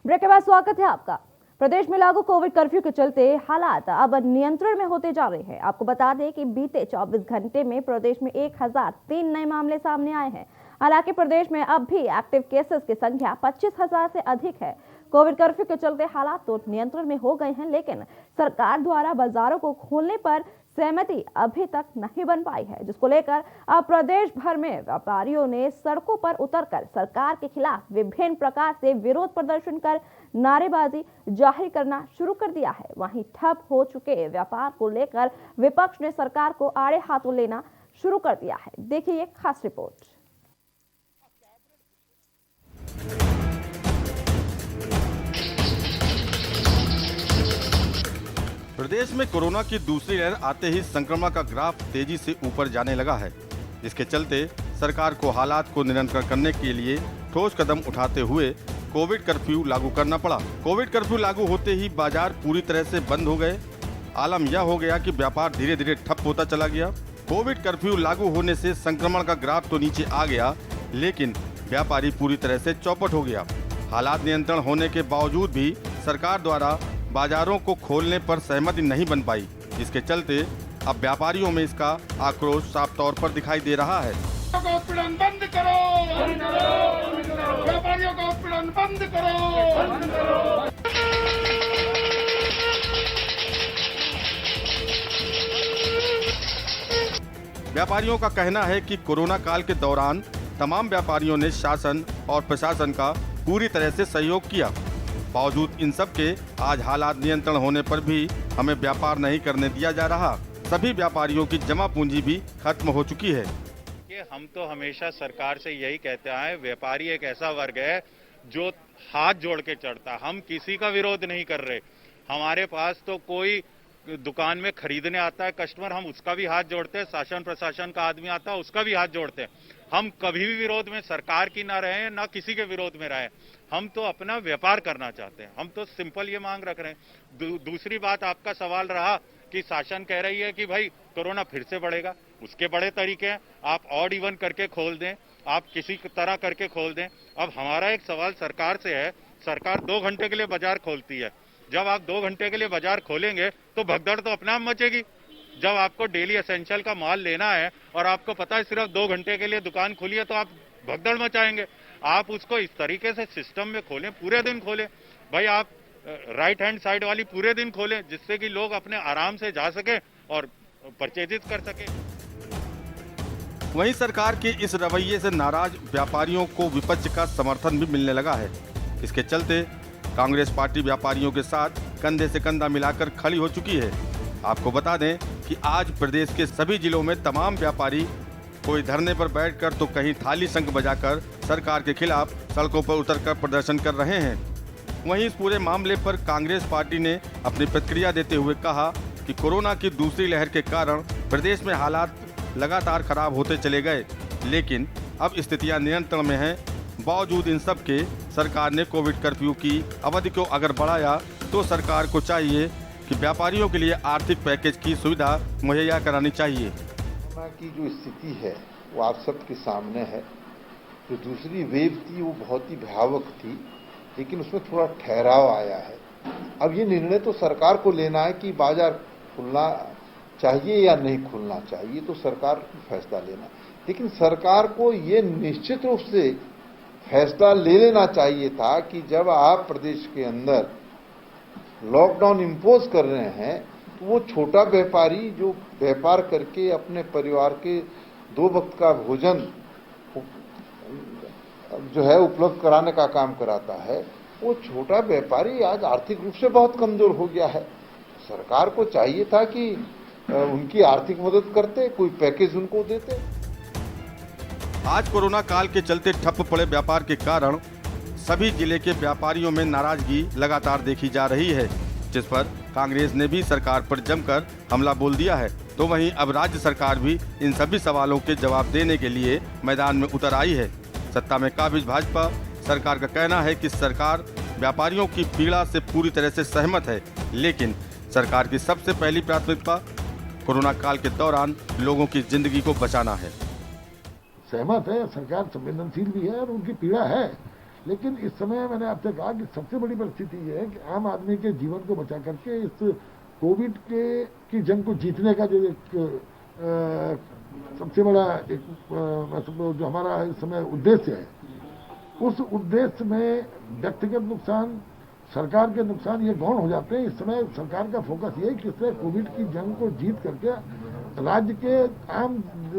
Break के बाद स्वागत है आपका। प्रदेश में लागू कोविड कर्फ्यू के चलते हालात अब नियंत्रण में होते जा रहे हैं। आपको बता दें कि बीते 24 घंटे में प्रदेश में 1003 नए मामले सामने आए हैं। हालांकि प्रदेश में अब भी एक्टिव केसेस की संख्या 25,000 से अधिक है। कोविड कर्फ्यू के चलते हालात तो नियंत्रण में हो गए हैं, लेकिन सरकार द्वारा बाजारों को खोलने पर सहमति अभी तक नहीं बन पाई है, जिसको लेकर अब प्रदेश भर में व्यापारियों ने सड़कों पर उतरकर सरकार के खिलाफ विभिन्न प्रकार से विरोध प्रदर्शन कर नारेबाजी जाहिर करना शुरू कर दिया है। वहीं ठप हो चुके व्यापार को लेकर विपक्ष ने सरकार को आड़े हाथों लेना शुरू कर दिया है। देखिए ये खास रिपोर्ट। प्रदेश में कोरोना की दूसरी लहर आते ही संक्रमण का ग्राफ तेजी से ऊपर जाने लगा है। इसके चलते सरकार को हालात को नियंत्रण करने के लिए ठोस कदम उठाते हुए कोविड कर्फ्यू लागू करना पड़ा। कोविड कर्फ्यू लागू होते ही बाजार पूरी तरह से बंद हो गए। आलम यह हो गया कि व्यापार धीरे धीरे ठप होता चला गया। कोविड कर्फ्यू लागू होने से संक्रमण का ग्राफ तो नीचे आ गया, लेकिन व्यापारी पूरी तरह से चौपट हो गया। हालात नियंत्रण होने के बावजूद भी सरकार द्वारा बाजारों को खोलने पर सहमति नहीं बन पाई, जिसके चलते अब व्यापारियों में इसका आक्रोश साफ तौर पर दिखाई दे रहा है। उत्पीड़न बंद करो, व्यापारियों का उत्पीड़न बंद करो। व्यापारियों का कहना है कि कोरोना काल के दौरान तमाम व्यापारियों ने शासन और प्रशासन का पूरी तरह से सहयोग किया। बावजूद इन सब के आज हालात नियंत्रण होने पर भी हमें व्यापार नहीं करने दिया जा रहा। सभी व्यापारियों की जमा पूंजी भी खत्म हो चुकी है। हम तो हमेशा सरकार से यही कहते आए, व्यापारी एक ऐसा वर्ग है जो हाथ जोड़ के चढ़ता। हम किसी का विरोध नहीं कर रहे। हमारे पास तो कोई दुकान में खरीदने आता है कस्टमर, हम उसका भी हाथ जोड़ते हैं। शासन प्रशासन का आदमी आता है, उसका भी हाथ जोड़ते हैं। हम कभी भी विरोध में सरकार की ना रहे, ना किसी के विरोध में रहे। हम तो अपना व्यापार करना चाहते हैं। हम तो सिंपल ये मांग रख रहे हैं। दूसरी बात, आपका सवाल रहा कि शासन कह रही है कि भाई कोरोना फिर से बढ़ेगा। उसके बड़े तरीके हैं, आप ऑड इवन करके खोल दें, आप किसी तरह करके खोल दें। अब हमारा एक सवाल सरकार से है, सरकार 2 घंटे के लिए बाजार खोलती है। जब आप 2 घंटे के लिए बाजार खोलेंगे तो भगदड़ तो अपने आप मचेगी। जब आपको डेली एसेंशियल का माल लेना है और आपको पता है सिर्फ 2 घंटे के लिए दुकान खुली है, तो आप भगदड़ मचाएंगे। आप उसको इस तरीके से सिस्टम में खोलें, पूरे दिन खोलें। भाई आप राइट हैंड साइड वाली पूरे दिन खोलें, जिससे कि लोग अपने आराम से जा सके और परचेजिज कर सके। वहीं सरकार के इस रवैये से नाराज व्यापारियों को विपक्ष का समर्थन भी मिलने लगा है। इसके चलते कांग्रेस पार्टी व्यापारियों के साथ कंधे से कंधा मिलाकर खड़ी हो चुकी है। आपको बता दें कि आज प्रदेश के सभी जिलों में तमाम व्यापारी कोई धरने पर बैठकर तो कहीं थाली शंख बजाकर सरकार के खिलाफ सड़कों पर उतरकर प्रदर्शन कर रहे हैं। वहीं इस पूरे मामले पर कांग्रेस पार्टी ने अपनी प्रतिक्रिया देते हुए कहा कि कोरोना की दूसरी लहर के कारण प्रदेश में हालात लगातार खराब होते चले गए, लेकिन अब स्थितियां नियंत्रण में हैं। बावजूद इन सब के सरकार ने कोविड कर्फ्यू की अवधि को अगर बढ़ाया तो सरकार को चाहिए कि व्यापारियों के लिए आर्थिक पैकेज की सुविधा मुहैया करानी चाहिए। कोरोना की जो स्थिति है वो आप सबके सामने है। जो दूसरी वेव थी वो बहुत ही भयावह थी, लेकिन उसमें थोड़ा ठहराव आया है। अब ये निर्णय तो सरकार को लेना है कि बाजार खुलना चाहिए या नहीं खुलना चाहिए, तो सरकार को फैसला लेना। लेकिन सरकार को ये निश्चित रूप से फैसला ले लेना चाहिए था कि जब आप प्रदेश के अंदर लॉकडाउन इम्पोज कर रहे हैं, तो वो छोटा व्यापारी जो व्यापार करके अपने परिवार के 2 वक्त का भोजन जो है उपलब्ध कराने का काम कराता है, वो छोटा व्यापारी आज आर्थिक रूप से बहुत कमजोर हो गया है। सरकार को चाहिए था कि उनकी आर्थिक मदद करते, कोई पैकेज उनको देते। आज कोरोना काल के चलते ठप पड़े व्यापार के कारण सभी जिले के व्यापारियों में नाराजगी लगातार देखी जा रही है, जिस पर कांग्रेस ने भी सरकार पर जमकर हमला बोल दिया है। तो वहीं अब राज्य सरकार भी इन सभी सवालों के जवाब देने के लिए मैदान में उतर आई है। सत्ता में काबिज भाजपा सरकार का कहना है कि सरकार व्यापारियों की पीड़ा से पूरी तरह से सहमत है, लेकिन सरकार की सबसे पहली प्राथमिकता कोरोना काल के दौरान लोगों की जिंदगी को बचाना है। सहमत है, सरकार संवेदनशील भी है और उनकी पीड़ा है, लेकिन इस समय मैंने आपसे कहा कि सबसे बड़ी परिस्थिति ये है कि आम आदमी के जीवन को बचा करके इस कोविड की जंग को जीतने का जो एक सबसे बड़ा एक जो हमारा इस समय उद्देश्य है, उस उद्देश्य में व्यक्तिगत नुकसान, सरकार के नुकसान ये गौण हो जाते हैं। इस समय सरकार का फोकस ये है कि इससे कोविड की जंग को जीत करके राज्य के आम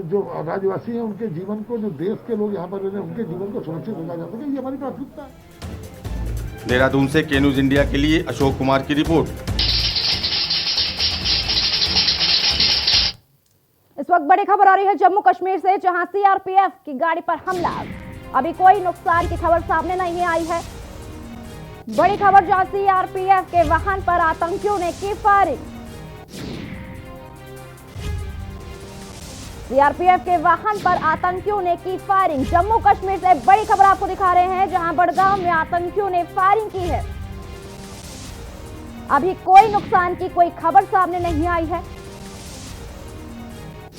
जो राज्यवासी हैं उनके जीवन को, जो देश के लोग यहाँ पर रह रहे हैं उनके जीवन को सुरक्षित रखा जा सके, ये हमारी प्राथमिकता है। देहरादून से के न्यूज इंडिया के लिए अशोक कुमार की रिपोर्ट। इस वक्त बड़ी खबर आ रही है जम्मू कश्मीर से, जहां सीआरपीएफ की गाड़ी पर हमला। अभी कोई नुकसान की खबर सामने नहीं आई है। बड़ी खबर, जहां सीआरपीएफ के वाहन पर आतंकियों ने की फायरिंग। सीआरपीएफ के वाहन पर आतंकियों ने की फायरिंग। जम्मू कश्मीर से बड़ी खबर आपको दिखा रहे हैं, जहां बड़गांव में आतंकियों ने फायरिंग की है। अभी कोई नुकसान की कोई खबर सामने नहीं आई है।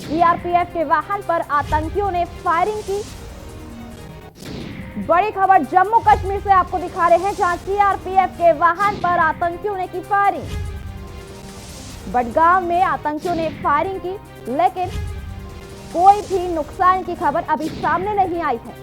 सीआरपीएफ के वाहन पर आतंकियों ने फायरिंग की। बड़ी खबर जम्मू कश्मीर से आपको दिखा रहे हैं, जहां सीआरपीएफ के वाहन पर आतंकियों ने की फायरिंग। बड़गांव में आतंकियों ने फायरिंग की, लेकिन कोई भी नुकसान की खबर अभी सामने नहीं आई है।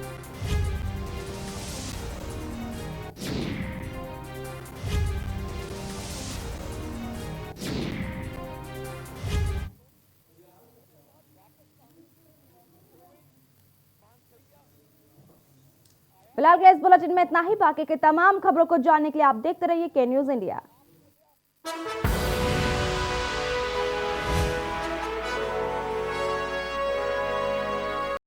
फिलहाल के इस बुलेटिन में इतना ही। बाकी के तमाम खबरों को जानने के लिए आप देखते रहिए के न्यूज इंडिया।